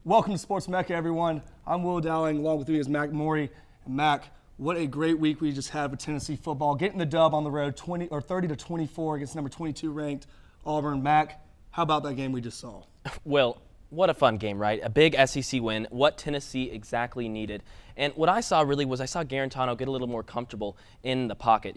Welcome to Sports Mecca, everyone. I'm Will Dowling, along with me is Mac Morey. And Mac, what a great week we just had with Tennessee football, getting the dub on the road, 30-24 against number 22 ranked Auburn. Mac, how about that game we just saw? Well, what a fun game, right? A big SEC win, what Tennessee exactly needed. And what I saw really was I saw Garantano get a little more comfortable in the pocket,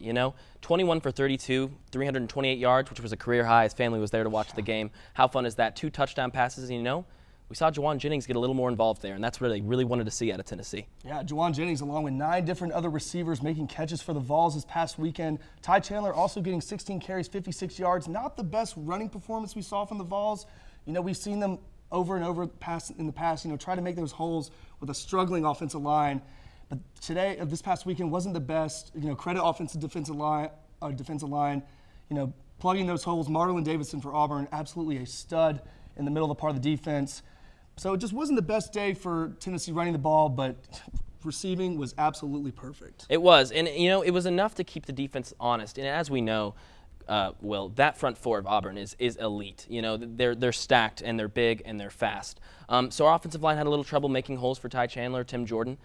21 for 32, 328 yards, which was a career high. His family was there to watch the game. How fun is that? 2 touchdown passes, and we saw Juwan Jennings get a little more involved there, and that's what they really wanted to see out of Tennessee. Yeah, Juwan Jennings, along with 9 different other receivers, making catches for the Vols this past weekend. Ty Chandler also getting 16 carries, 56 yards. Not the best running performance we saw from the Vols. We've seen them over and over in the past, try to make those holes with a struggling offensive line. But this past weekend wasn't the best. Credit defensive line. Plugging those holes. Marlon Davidson for Auburn, absolutely a stud in the middle of the part of the defense. So it just wasn't the best day for Tennessee running the ball, but receiving was absolutely perfect. It was, and it was enough to keep the defense honest. And as we know, Will, that front four of Auburn is elite. They're stacked and they're big and they're fast. So our offensive line had a little trouble making holes for Ty Chandler, Tim Jordan.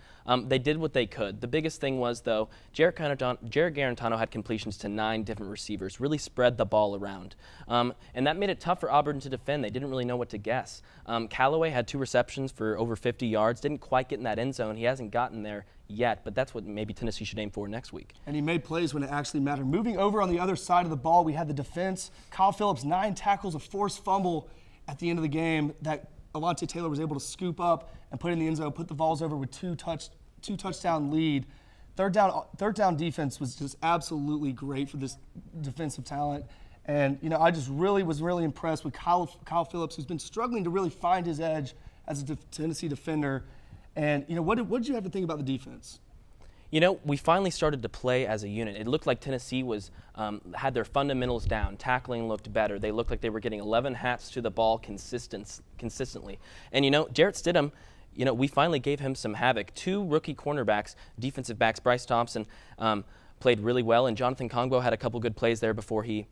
They did what they could. The biggest thing was, though, Jarrett Garantano had completions to 9 different receivers, really spread the ball around. And that made it tough for Auburn to defend. They didn't really know what to guess. Callaway had 2 receptions for over 50 yards, didn't quite get in that end zone. He hasn't gotten there yet, but that's what maybe Tennessee should aim for next week. And he made plays when it actually mattered. Moving over on the other side of the ball, we had the defense. Kyle Phillips, 9 tackles, a forced fumble at the end of the game that Alontae Taylor was able to scoop up and put in the end zone, put the Vols over with two touchdown lead. Third down defense was just absolutely great for this defensive talent. And, I just was really impressed with Kyle Phillips, who's been struggling to really find his edge as a Tennessee defender. And, what did you have to think about the defense? We finally started to play as a unit. It looked like Tennessee had their fundamentals down. Tackling looked better. They looked like they were getting 11 hats to the ball consistently. And, Jarrett Stidham, we finally gave him some havoc. 2 rookie cornerbacks, defensive backs, Bryce Thompson, played really well, and Jonathan Kongbo had a couple good plays there before he,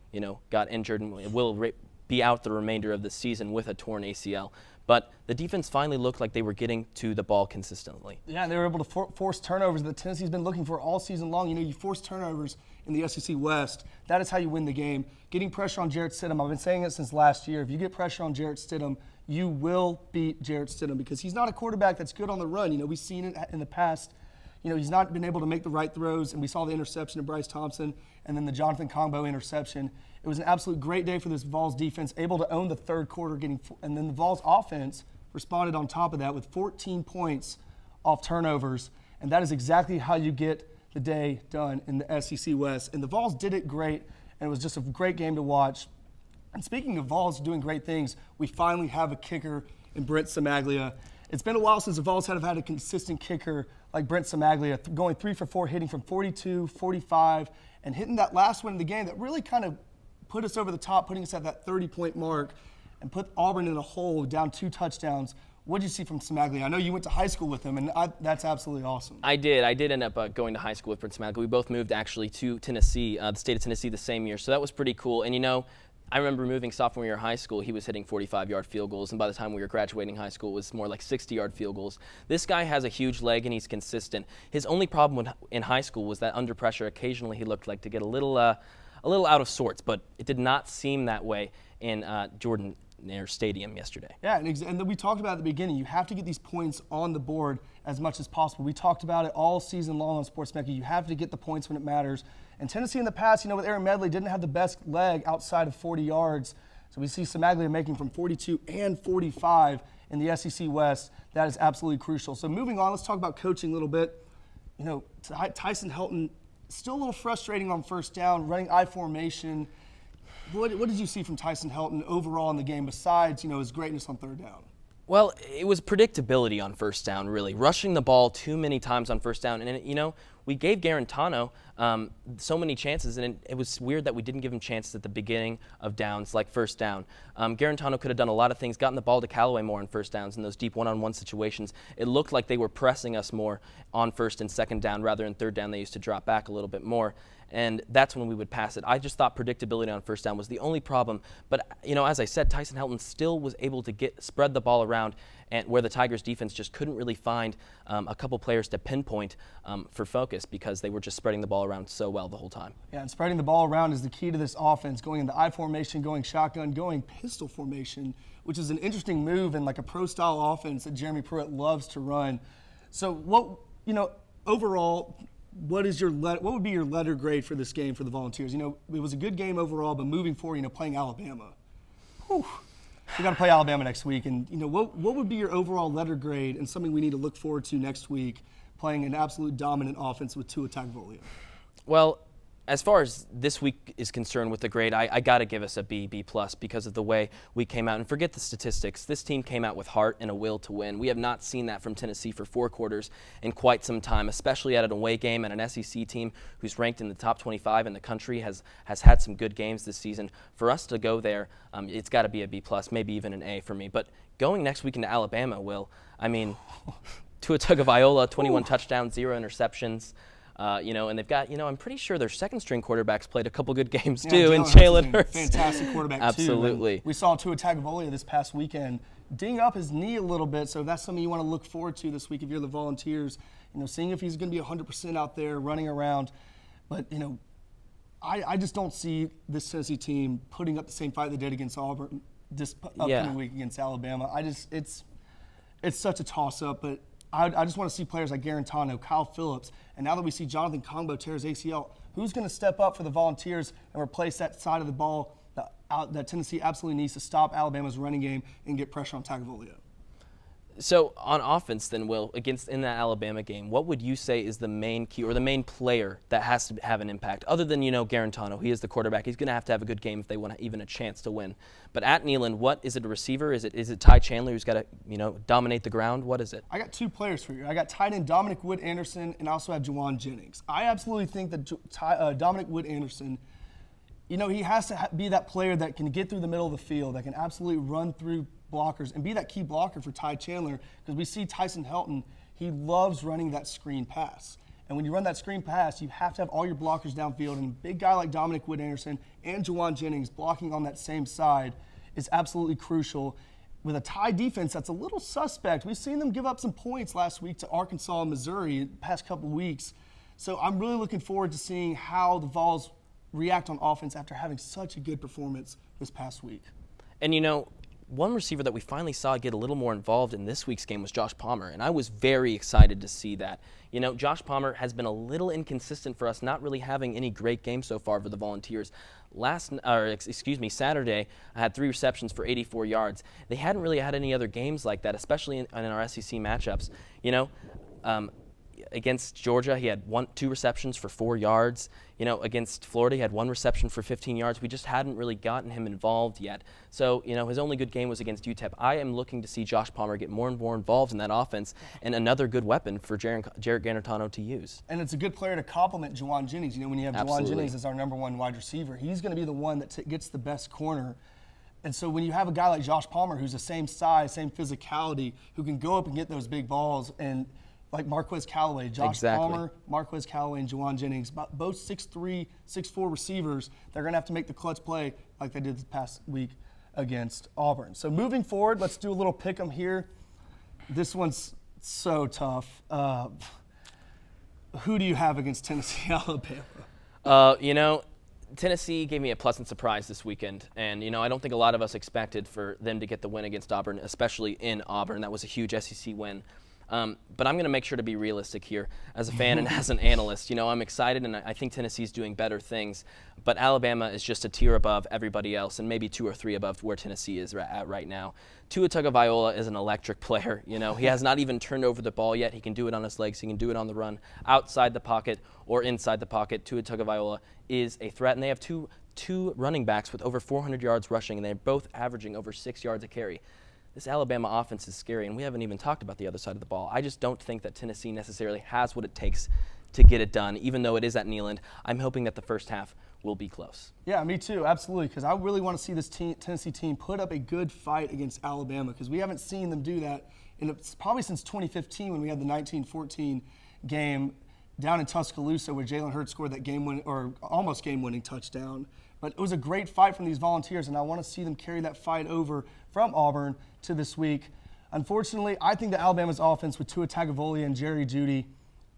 got injured and will be out the remainder of the season with a torn ACL. But the defense finally looked like they were getting to the ball consistently. Yeah, and they were able to force turnovers that Tennessee's been looking for all season long. You force turnovers in the SEC West. That is how you win the game. Getting pressure on Jarrett Stidham, I've been saying it since last year. If you get pressure on Jarrett Stidham, you will beat Jarrett Stidham because he's not a quarterback that's good on the run. We've seen it in the past. He's not been able to make the right throws, and we saw the interception of Bryce Thompson and then the Jonathan Kongbo interception. It was an absolute great day for this Vols defense, able to own the third quarter, and then the Vols offense responded on top of that with 14 points off turnovers, and that is exactly how you get the day done in the SEC West. And the Vols did it great, and it was just a great game to watch. And speaking of Vols doing great things, we finally have a kicker in Brent Cimaglia. It's been a while since the Vols have had a consistent kicker like Brent Cimaglia, going 3 for 4, hitting from 42, 45, and hitting that last one in the game that really kind of put us over the top, putting us at that 30-point mark and put Auburn in a hole, down 2 touchdowns. What did you see from Cimaglia? I know you went to high school with him, and that's absolutely awesome. I did end up going to high school with Brent Cimaglia. We both moved actually to Tennessee, the state of Tennessee, the same year, so that was pretty cool. And I remember moving sophomore year of high school, he was hitting 45-yard field goals, and by the time we were graduating high school, it was more like 60-yard field goals. This guy has a huge leg, and he's consistent. His only problem in high school was that under pressure, occasionally he looked like to get a little out of sorts, but it did not seem that way in Jordan Air Stadium yesterday. Yeah, and then we talked about at the beginning, you have to get these points on the board as much as possible. We talked about it all season long on Sports Mecca. You have to get the points when it matters. And Tennessee in the past, with Aaron Medley, didn't have the best leg outside of 40 yards. So we see Cimaglia making from 42 and 45 in the SEC West. That is absolutely crucial. So moving on, let's talk about coaching a little bit. Tyson Helton, still a little frustrating on first down, running I formation. What did you see from Tyson Helton overall in the game besides, his greatness on third down? Well, it was predictability on first down, really. Rushing the ball too many times on first down. And, we gave Garantano so many chances, and it was weird that we didn't give him chances at the beginning of downs, like first down. Garantano could have done a lot of things, gotten the ball to Callaway more on first downs in those deep one-on-one situations. It looked like they were pressing us more on first and second down rather than third down. They used to drop back a little bit more, and that's when we would pass it. I just thought predictability on first down was the only problem. But, as I said, Tyson Helton still was able to spread the ball around, and where the Tigers defense just couldn't really find a couple players to pinpoint for focus because they were just spreading the ball around so well the whole time. Yeah, and spreading the ball around is the key to this offense, going in the I formation, going shotgun, going pistol formation, which is an interesting move and like a pro-style offense that Jeremy Pruitt loves to run. So overall, what would be your letter grade for this game for the Volunteers? It was a good game overall, but moving forward, playing Alabama. Whew. We got to play Alabama next week, and what would be your overall letter grade and something we need to look forward to next week, playing an absolute dominant offense with Tua Tagovailoa? Well, as far as this week is concerned with the grade, I got to give us a B+ because of the way we came out. And forget the statistics. This team came out with heart and a will to win. We have not seen that from Tennessee for 4 quarters in quite some time, especially at an away game and an SEC team who's ranked in the top 25 in the country, has had some good games this season. For us to go there, it's got to be a B+, maybe even an A for me. But going next week into Alabama, Tua Tagovailoa, 21 touchdowns, 0 interceptions. And they've got, I'm pretty sure their second-string quarterbacks played a couple good games too, and Jalen Hurts. Fantastic quarterback Absolutely. too. We saw Tua Tagovailoa this past weekend ding up his knee a little bit, so that's something you want to look forward to this week if you're the Volunteers. Seeing if he's going to be 100% out there running around. But, I just don't see this Tennessee team putting up the same fight they did against Auburn this upcoming week against Alabama. it's such a toss-up, but I just want to see players like Garantano, Kyle Phillips, and now that we see Jonathan Kongbo tear his ACL, who's going to step up for the Volunteers and replace that side of the ball that Tennessee absolutely needs to stop Alabama's running game and get pressure on Tagovailoa? So on offense then, Will, in that Alabama game, what would you say is the main key or the main player that has to have an impact? Other than, Garantano, he is the quarterback. He's going to have a good game if they want even a chance to win. But at Neyland, what is it? A receiver? Is it Ty Chandler who's got to, dominate the ground? What is it? I got 2 players for you. I got tight end Dominic Wood-Anderson, and I also have Juwan Jennings. I absolutely think that Dominic Wood-Anderson, he has to be that player that can get through the middle of the field, that can absolutely run through blockers and be that key blocker for Ty Chandler, because we see Tyson Helton, he loves running that screen pass. And when you run that screen pass, you have to have all your blockers downfield, and a big guy like Dominic Wood-Anderson and Juwan Jennings blocking on that same side is absolutely crucial. With a tie defense that's a little suspect, we've seen them give up some points last week to Arkansas and Missouri the past couple weeks. So I'm really looking forward to seeing how the Vols react on offense after having such a good performance this past week. And one receiver that we finally saw get a little more involved in this week's game was Josh Palmer, and I was very excited to see that. Josh Palmer has been a little inconsistent for us, not really having any great games so far for the Volunteers. Saturday, I had 3 receptions for 84 yards. They hadn't really had any other games like that, especially in our SEC matchups. Against Georgia, he had 2 receptions for 4 yards. Against Florida, he had 1 reception for 15 yards. We just hadn't really gotten him involved yet. So, his only good game was against UTEP. I am looking to see Josh Palmer get more and more involved in that offense, and another good weapon for Jarrett Garantano to use. And it's a good player to complement Juwan Jennings. When you have Juwan Jennings as our number 1 wide receiver, he's going to be the one that gets the best corner. And so when you have a guy like Josh Palmer, who's the same size, same physicality, who can go up and get those big balls, and like Marquez Callaway, Josh Palmer, Marquez Callaway, and Juwan Jennings, both 6'3", 6'4" receivers, they're going to have to make the clutch play like they did this past week against Auburn. So moving forward, let's do a little pick 'em here. This one's so tough. Who do you have against Tennessee, Alabama? Tennessee gave me a pleasant surprise this weekend, and I don't think a lot of us expected for them to get the win against Auburn, especially in Auburn. That was a huge SEC win. But I'm going to make sure to be realistic here as a fan and as an analyst. I'm excited, and I think Tennessee's doing better things. But Alabama is just a tier above everybody else, and maybe 2 or 3 above where Tennessee is at right now. Tua Tagovailoa is an electric player. He has not even turned over the ball yet. He can do it on his legs. He can do it on the run, outside the pocket or inside the pocket. Tua Tagovailoa is a threat, and they have two running backs with over 400 yards rushing, and they're both averaging over 6 yards a carry. This Alabama offense is scary, and we haven't even talked about the other side of the ball. I just don't think that Tennessee necessarily has what it takes to get it done, even though it is at Neyland. I'm hoping that the first half will be close. Yeah, me too, absolutely, because I really want to see this Tennessee team put up a good fight against Alabama, because we haven't seen them do that probably since 2015 when we had the 19-14 game down in Tuscaloosa where Jalen Hurts scored that almost game-winning touchdown. But it was a great fight from these Volunteers, and I want to see them carry that fight over from Auburn to this week. Unfortunately, I think that Alabama's offense with Tua Tagovailoa and Jerry Jeudy,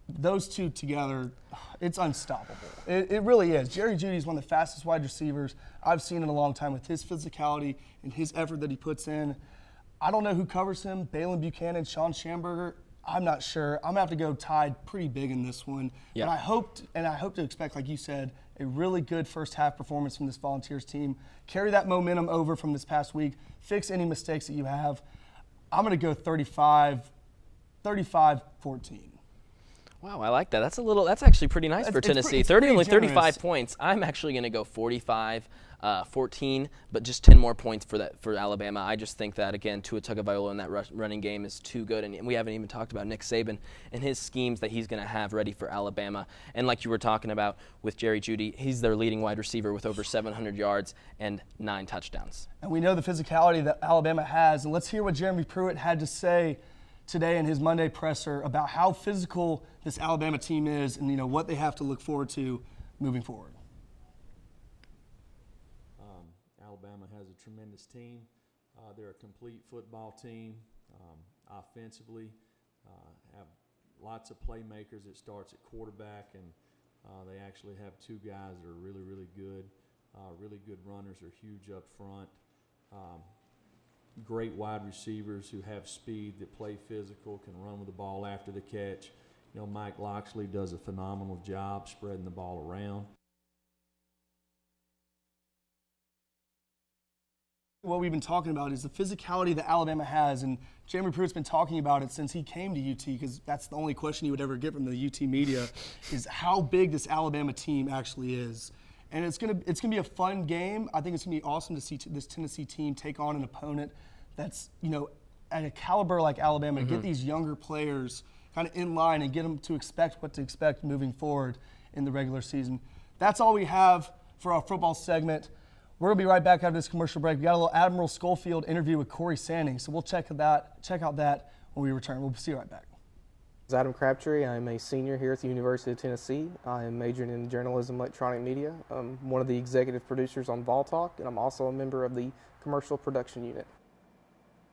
those two together, it's unstoppable. It really is. Jerry Jeudy is one of the fastest wide receivers I've seen in a long time with his physicality and his effort that he puts in. I don't know who covers him, Balin Buchanan, Sean Schamberger. I'm not sure. I'm going to have to go Tide pretty big in this one. Yeah. But I hope to expect, like you said, a really good first half performance from this Volunteers team. Carry that momentum over from this past week. Fix any mistakes that you have. I'm going to go 35-14. Wow, I like that. That's actually pretty nice for Tennessee. It's 35 points. I'm actually going to go 45-14, but just 10 more points for Alabama. I just think that, again, Tua Tagovailoa in that running game is too good, and we haven't even talked about Nick Saban and his schemes that he's going to have ready for Alabama. And like you were talking about with Jerry Jeudy, he's their leading wide receiver with over 700 yards and 9 touchdowns. And we know the physicality that Alabama has, and let's hear what Jeremy Pruitt had to say today in his Monday presser about how physical this Alabama team is and what they have to look forward to moving forward. Alabama has a tremendous team. They're a complete football team. Offensively, have lots of playmakers. It starts at quarterback, and they actually have 2 guys that are really, really good. Really good runners, are huge up front. Great wide receivers who have speed, that play physical, can run with the ball after the catch. Mike Loxley does a phenomenal job spreading the ball around. What we've been talking about is the physicality that Alabama has, and Jeremy Pruitt's been talking about it since he came to UT, because that's the only question he would ever get from the UT media, is how big this Alabama team actually is. And it's gonna be a fun game. I think it's gonna be awesome to see this Tennessee team take on an opponent that's at a caliber like Alabama. Get these younger players kind of in line and get them to expect what to expect moving forward in the regular season. That's all we have for our football segment. We're gonna be right back after this commercial break. We got a little Admiral Schofield interview with Cory Sanning, so we'll check out that when we return. We'll see you right back. I'm Adam Crabtree. I'm a senior here at the University of Tennessee. I am majoring in journalism, electronic media. I'm one of the executive producers on Vol Talk, and I'm also a member of the commercial production unit.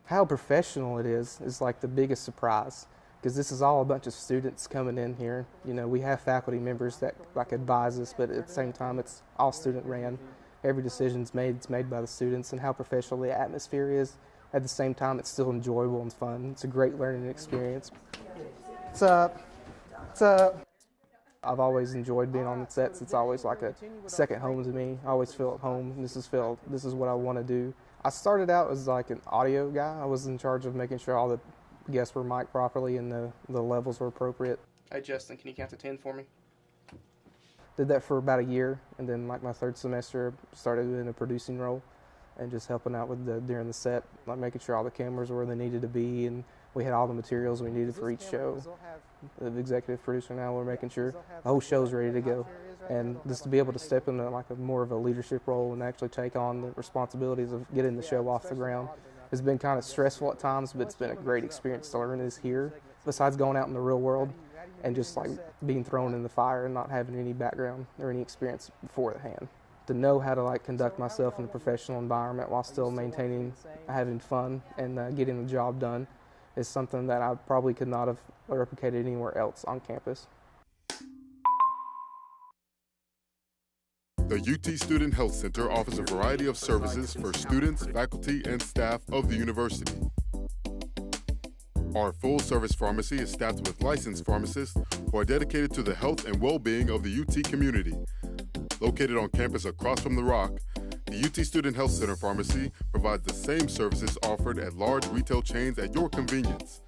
How professional it is like the biggest surprise, because this is all a bunch of students coming in here. We have faculty members that advise us, but at the same time, it's all student ran. Every decision's made by the students, and how professional the atmosphere is. At the same time, it's still enjoyable and fun. It's a great learning experience. What's up? What's up? I've always enjoyed being on the sets. It's always like a second home to me. I always feel at home. This is what I want to do. I started out as like an audio guy. I was in charge of making sure all the guests were mic'd properly and the levels were appropriate. Hey Justin, can you count to 10 for me? Did that for about a year, and then like my third semester started in a producing role and just helping out with during the set, like making sure all the cameras were where they needed to be, and we had all the materials we needed for each show. The executive producer now, we're making sure the whole show's ready to go. And just to be able to step into like more of a leadership role and actually take on the responsibilities of getting the show off the ground has been kind of stressful at times, but it's been a great experience to learn this here. Besides going out in the real world and just like being thrown in the fire and not having any background or any experience beforehand. To know how to like conduct myself in a professional environment while still maintaining having fun and getting the job done is something that I probably could not have replicated anywhere else on campus. The UT Student Health Center offers a variety of services for students, faculty, and staff of the university. Our full-service pharmacy is staffed with licensed pharmacists who are dedicated to the health and well-being of the UT community. Located on campus across from The Rock, the UT Student Health Center Pharmacy provides the same services offered at large retail chains at your convenience.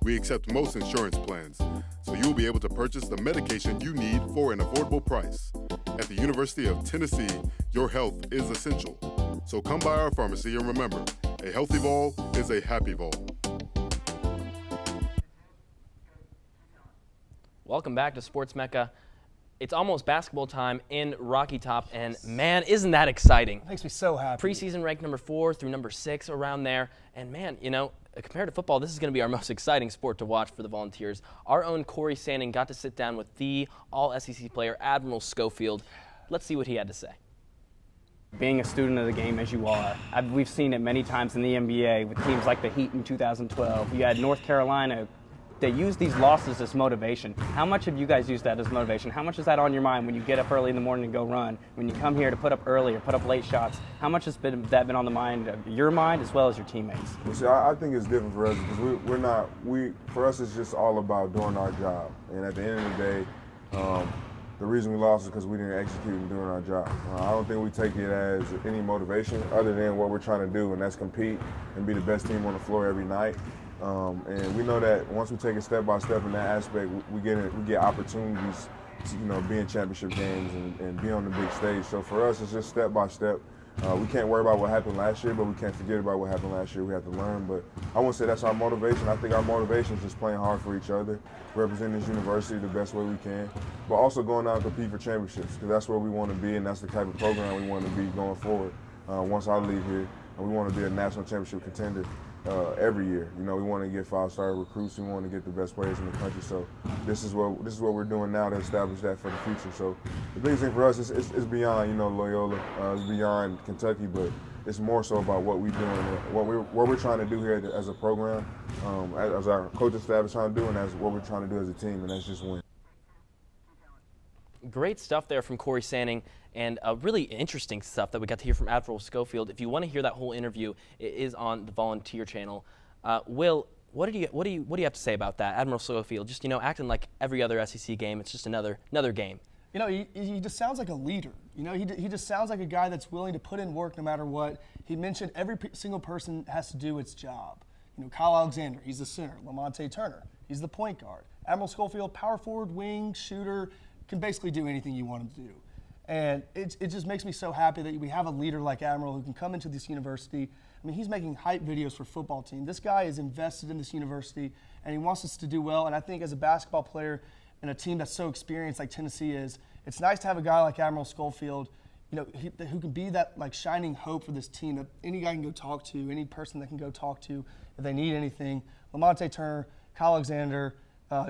We accept most insurance plans, so you'll be able to purchase the medication you need for an affordable price. At the University of Tennessee, your health is essential. So come by our pharmacy and remember, a healthy vol is a happy vol. Welcome back to Sports Mecca. It's almost basketball time in Rocky Top, and man, isn't that exciting. Makes me so happy. Preseason ranked number 4 through number 6, around there. And man, you know, compared to football, this is going to be our most exciting sport to watch for the Volunteers. Our own Cory Sanning got to sit down with the all-SEC player, Admiral Schofield. Let's see what he had to say. Being a student of the game as you are, we've seen it many times in the NBA with teams like the Heat in 2012. You had North Carolina. They use these losses as motivation. How much have you guys used that as motivation? How much is that on your mind when you get up early in the morning and go run? When you come here to put up early or put up late shots, how much has that been on the mind of your mind as well as your teammates? Well, see, I think it's different for us because for us it's just all about doing our job. And at the end of the day, the reason we lost is because we didn't execute and doing our job. I don't think we take it as any motivation other than what we're trying to do, and that's compete and be the best team on the floor every night. And we know that once we take it step by step in that aspect, we get opportunities to, be in championship games and be on the big stage. So for us, it's just step by step. We can't worry about what happened last year, but we can't forget about what happened last year. We have to learn. But I won't say that's our motivation. I think our motivation is just playing hard for each other, representing this university the best way we can, but also going out and compete for championships, because that's where we want to be, and that's the type of program we want to be going forward. Once I leave here, we want to be a national championship contender every year. We want to get 5-star recruits. We want to get the best players in the country. So this is what we're doing now to establish that for the future. So the biggest thing for us is beyond Loyola, it's beyond Kentucky, but it's more so about what we're doing, what we're trying to do here as a program, as our coaching staff is trying to do, and as what we're trying to do as a team, and that's just win. Great stuff there from Cory Sanning, and really interesting stuff that we got to hear from Admiral Schofield. If you want to hear that whole interview, it is on the Volunteer channel. Will, what do you have to say about that, Admiral Schofield? Just acting like every other SEC game, it's just another game. He just sounds like a leader. He just sounds like a guy that's willing to put in work no matter what. He mentioned every single person has to do its job. Kyle Alexander, he's the center. Lamonte Turner, he's the point guard. Admiral Schofield, power forward, wing, shooter, can basically do anything you want him to do. And it just makes me so happy that we have a leader like Admiral who can come into this university. He's making hype videos for football team. This guy is invested in this university, and he wants us to do well. And I think as a basketball player and a team that's so experienced like Tenneesse is, it's nice to have a guy like Admiral Schofield, who can be that shining hope for this team that any guy can go talk to, any person that can go talk to if they need anything. Lamonte Turner, Kyle Alexander,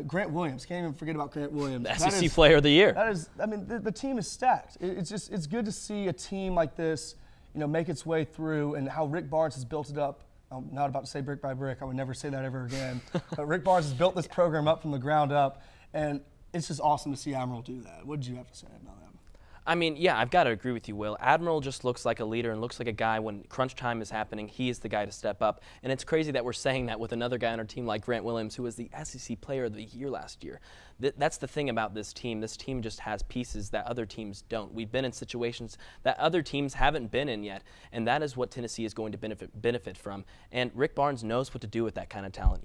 Grant Williams. Can't even forget about Grant Williams. The SEC Player of the Year. That is, the team is stacked. It's good to see a team like this, make its way through, and how Rick Barnes has built it up. I'm not about to say brick by brick. I would never say that ever again. But Rick Barnes has built this program up from the ground up, and it's just awesome to see Admiral do that. What did you have to say about that? Yeah, I've got to agree with you, Will. Admiral just looks like a leader and looks like a guy when crunch time is happening, he is the guy to step up. And it's crazy that we're saying that with another guy on our team like Grant Williams, who was the SEC Player of the Year last year. That's the thing about this team. This team just has pieces that other teams don't. We've been in situations that other teams haven't been in yet, and that is what Tenneesse is going to benefit from. And Rick Barnes knows what to do with that kind of talent,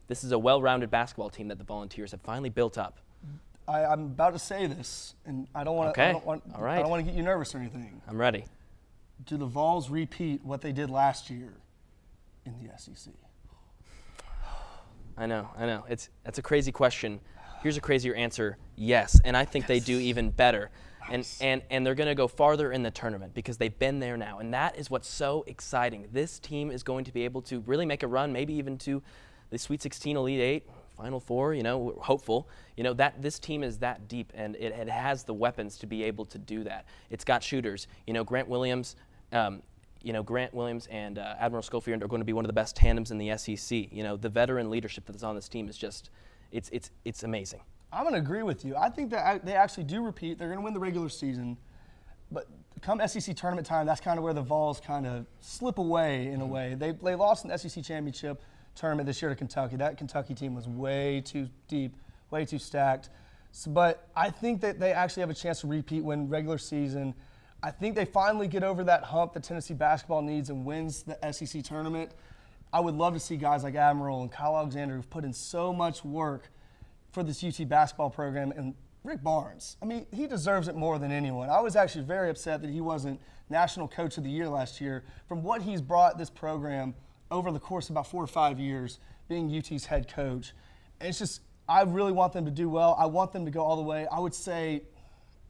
This is a well-rounded basketball team that the Volunteers have finally built up. I'm about to say this, and I don't want to. Okay. All right. I don't want to get you nervous or anything. I'm ready. Do the Vols repeat what they did last year in the SEC? I know. That's a crazy question. Here's a crazier answer: yes, and I think they do even better. Nice. And they're going to go farther in the tournament because they've been there now, and that is what's so exciting. This team is going to be able to really make a run, maybe even to the Sweet 16, Elite 8. Final Four, we're hopeful, that this team is that deep, and it has the weapons to be able to do that. It's got shooters. Grant Williams, and Admiral Schofield are going to be one of the best tandems in the SEC. The veteran leadership that's on this team is just, it's amazing. I'm going to agree with you. I think that they actually do repeat. They're going to win the regular season, but come SEC tournament time, that's kind of where the Vols kind of slip away in a way. They lost in the SEC championship tournament this year to Kentucky. That Kentucky team was way too deep, way too stacked. But I think that they actually have a chance to repeat, win regular season. I think they finally get over that hump that Tenneesse basketball needs and wins the SEC tournament. I would love to see guys like Admiral and Kyle Alexander who've put in so much work for this UT basketball program, and Rick Barnes. He deserves it more than anyone. I was actually very upset that he wasn't National Coach of the Year last year from what he's brought this program over the course of about 4 or 5 years being UT's head coach. And it's just I really want them to do well. I want them to go all the way. I would say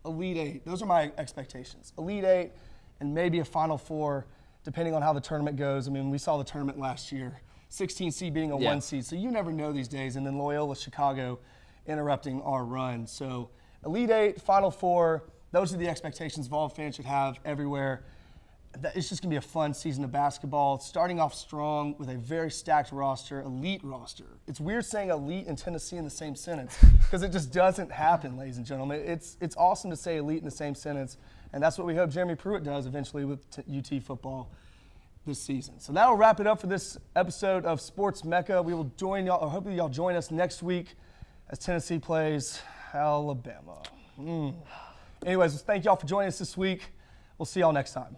Elite Eight. Those are my expectations. Elite Eight and maybe a Final Four, depending on how the tournament goes. I mean, we saw the tournament last year. 16 seed being a 1 seed, so you never know these days. And then Loyola Chicago interrupting our run. So Elite Eight, Final Four, those are the expectations Vol fans should have everywhere. It's just going to be a fun season of basketball, starting off strong with a very stacked roster, elite roster. It's weird saying elite and Tennessee in the same sentence because it just doesn't happen, ladies and gentlemen. It's awesome to say elite in the same sentence, and that's what we hope Jeremy Pruitt does eventually with UT football this season. So that'll wrap it up for this episode of Sports Mecca. We will join y'all, or hopefully y'all join us next week as Tennessee plays Alabama. Anyways, thank y'all for joining us this week. We'll see y'all next time.